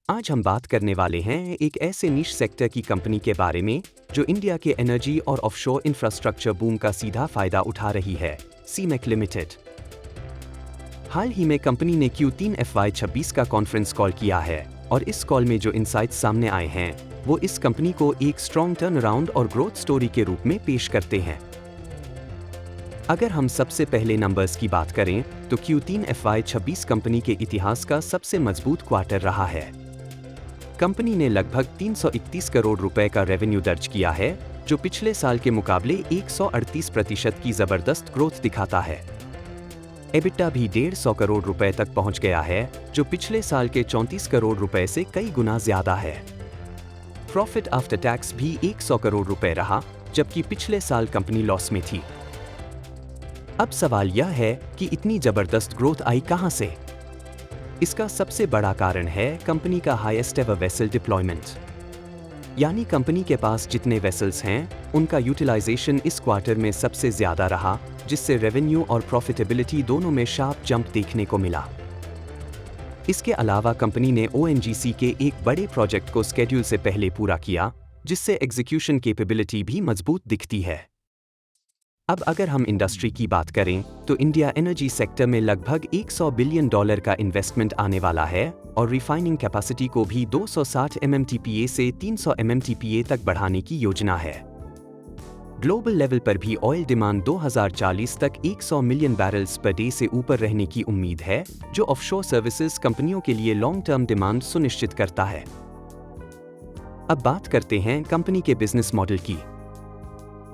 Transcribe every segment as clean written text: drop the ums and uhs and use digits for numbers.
आज हम बात करने वाले हैं एक ऐसे नीश सेक्टर की कंपनी के बारे में जो इंडिया के एनर्जी और ऑफशोर इंफ्रास्ट्रक्चर बूम का सीधा फायदा उठा रही है, सीमेक लिमिटेड। हाल ही में कंपनी ने Q3 FY26 का कॉन्फ्रेंस कॉल किया है और इस कॉल में जो इनसाइट्स सामने आए हैं वो इस कंपनी को एक स्ट्रॉन्ग टर्न अराउंड और ग्रोथ स्टोरी के रूप में पेश करते हैं। अगर हम सबसे पहले नंबर्स की बात करें तो Q3 FY26 कंपनी के इतिहास का सबसे मजबूत क्वार्टर रहा है। कंपनी ने लगभग 331 करोड़ रुपए का रेवेन्यू दर्ज किया है, जो पिछले साल के मुकाबले 138% की जबरदस्त ग्रोथ दिखाता है। एबिटा भी 150 करोड़ रुपए तक पहुंच गया है, जो पिछले साल के 34 करोड़ रुपए से कई गुना ज्यादा है। प्रॉफिट आफ्टर टैक्स भी 100 करोड़ रुपए रहा, जबकि पिछले साल कंपनी लॉस में थी। अब सवाल यह है कि इतनी जबरदस्त ग्रोथ आई कहां से? इसका सबसे बड़ा कारण है कंपनी का हाईएस्ट एवर वेसल डिप्लॉयमेंट। यानी कंपनी के पास जितने वेसल्स हैं, उनका यूटिलाइजेशन इस क्वार्टर में सबसे ज्यादा रहा, जिससे रेवेन्यू और प्रॉफिटेबिलिटी दोनों में शार्प जंप देखने को मिला। इसके अलावा कंपनी ने ONGC के एक बड़े प्रोजेक्ट को स्केड्यूल से पहले पूरा किया, जिससे एग्जीक्यूशन कैपेबिलिटी भी मजबूत दिखती है। अब अगर हम इंडस्ट्री की बात करें तो इंडिया एनर्जी सेक्टर में लगभग $100 बिलियन का इन्वेस्टमेंट आने वाला है और रिफाइनिंग कैपेसिटी को भी 260 MMTPA से 300 MMTPA तक बढ़ाने की योजना है। ग्लोबल लेवल पर भी ऑयल डिमांड 2040 तक 100 मिलियन बैरल्स पर डे से ऊपर रहने की उम्मीद है, जो ऑफशोर सर्विसेज कंपनियों के लिए लॉन्ग टर्म डिमांड सुनिश्चित करता है। अब बात करते हैं कंपनी के बिजनेस मॉडल की।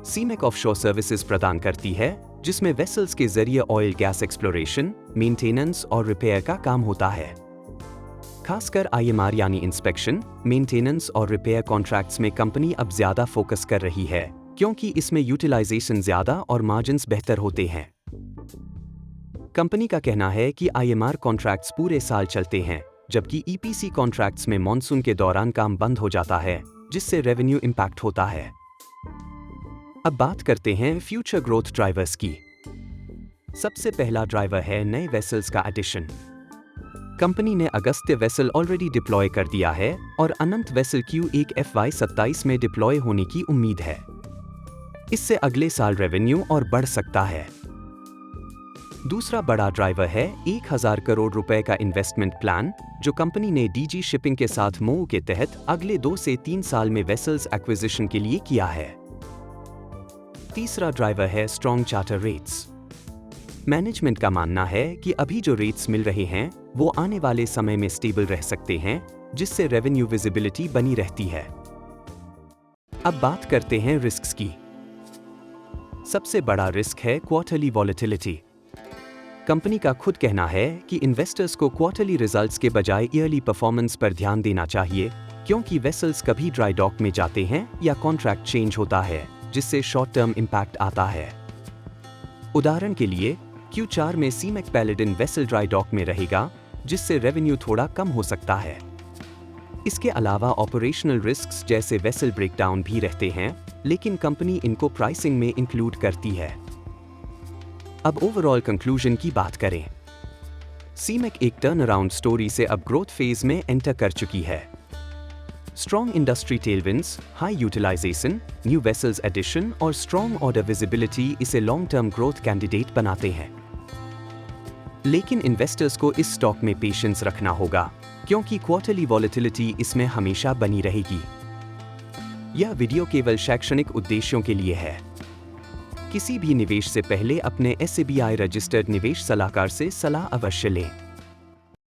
सीमेक ऑफशोर सर्विसेज प्रदान करती है, जिसमें वेसल्स के जरिए ऑयल गैस एक्सप्लोरेशन, मेंटेनेंस और रिपेयर का काम होता है। खासकर IMR यानी इंस्पेक्शन, मेंटेनेंस और रिपेयर कॉन्ट्रैक्ट्स में कंपनी अब ज्यादा फोकस कर रही है, क्योंकि इसमें यूटिलाइजेशन ज्यादा और मार्जिन्स बेहतर होते हैं। कंपनी का कहना है कि IMR कॉन्ट्रैक्ट्स पूरे साल चलते हैं, जबकि EPC कॉन्ट्रैक्ट्स में मॉनसून के दौरान काम बंद हो जाता है, जिससे रेवेन्यू इंपैक्ट होता है। अब बात करते हैं फ्यूचर ग्रोथ ड्राइवर्स की। सबसे पहला ड्राइवर है नए वेसल्स का एडिशन। कंपनी ने अगस्त्य वेसल ऑलरेडी डिप्लॉय कर दिया है और अनंत वेसल Q1 FY27 में डिप्लॉय होने की उम्मीद है। इससे अगले साल रेवेन्यू और बढ़ सकता है। दूसरा बड़ा ड्राइवर है 1000 करोड़ रुपए का इन्वेस्टमेंट प्लान, जो कंपनी ने DG शिपिंग के साथ MoU के तहत अगले 2 से 3 साल में वेसल्स एक्विजिशन के लिए किया है। तीसरा ड्राइवर है स्ट्रॉन्ग चार्टर रेट्स। मैनेजमेंट का मानना है कि अभी जो रेट्स मिल रहे हैं वो आने वाले समय में स्टेबल रह सकते हैं, जिससे रेवेन्यू विजिबिलिटी बनी रहती है। अब बात करते हैं रिस्क्स की। सबसे बड़ा रिस्क है क्वार्टरली वॉलेटिलिटी। कंपनी का खुद कहना है कि इन्वेस्टर्स को क्वार्टरली रिजल्ट्स के बजाय ईयरली परफॉर्मेंस पर ध्यान देना चाहिए, क्योंकि वेसल्स कभी ड्राई डॉक में जाते हैं या कॉन्ट्रैक्ट चेंज होता है, जिससे शॉर्ट टर्म इंपैक्ट आता है। उदाहरण के लिए Q4 में सीमेक पैलेडिन वेसल ड्राई डॉक में रहेगा, जिससे रेवेन्यू थोड़ा कम हो सकता है। इसके अलावा ऑपरेशनल रिस्क्स जैसे वेसल ब्रेकडाउन भी रहते हैं, लेकिन कंपनी इनको प्राइसिंग में इंक्लूड करती है। अब ओवरऑल कंक्लूजन की बात करें। सीमेक एक टर्न अराउंड स्टोरी से अब ग्रोथ फेज में एंटर कर चुकी है। Strong industry tailwinds, high utilisation, new vessels addition और स्ट्रॉन्ग ऑर्डर विजिबिलिटी इसे लॉन्ग टर्म ग्रोथ कैंडिडेट बनाते हैं। लेकिन इन्वेस्टर्स को इस स्टॉक में पेशेंस रखना होगा, क्योंकि क्वार्टरली वॉलेटिलिटी इसमें हमेशा बनी रहेगी। यह वीडियो केवल शैक्षणिक उद्देश्यों के लिए है। किसी भी निवेश से पहले अपने SEBI रजिस्टर्ड निवेश सलाहकार से सलाह अवश्य लें।